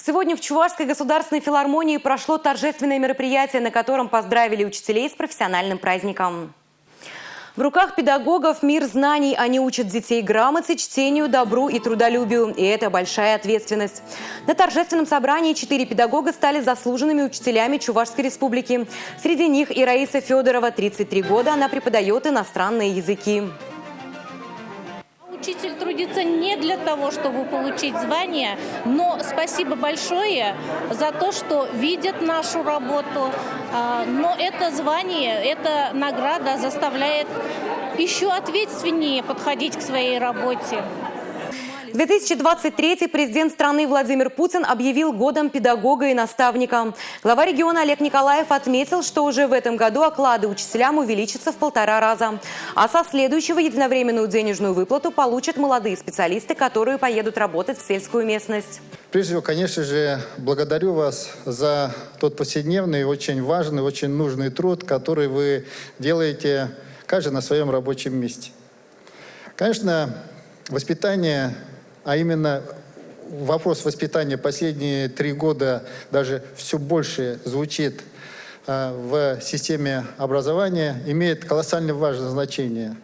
Сегодня в Чувашской государственной филармонии прошло торжественное мероприятие, на котором поздравили учителей с профессиональным праздником. В руках педагогов мир знаний. Они учат детей грамоте, чтению, добру и трудолюбию. И это большая ответственность. На торжественном собрании 4 педагога стали заслуженными учителями Чувашской республики. Среди них и Раиса Федорова, 33 года. Она преподает иностранные языки. Учитель трудится не для того, чтобы получить звание, но спасибо большое за то, что видят нашу работу. Но это звание, эта награда заставляет еще ответственнее подходить к своей работе. 2023 президент страны Владимир Путин объявил годом педагога и наставника. Глава региона Олег Николаев отметил, что уже в этом году оклады учителям увеличатся в 1,5 раза. А со следующего единовременную денежную выплату получат молодые специалисты, которые поедут работать в сельскую местность. Прежде всего, конечно же, благодарю вас за тот повседневный, очень важный, очень нужный труд, который вы делаете каждый на своем рабочем месте. Конечно, воспитание, а именно вопрос воспитания последние 3 года даже все больше звучит в системе образования, имеет колоссально важное значение.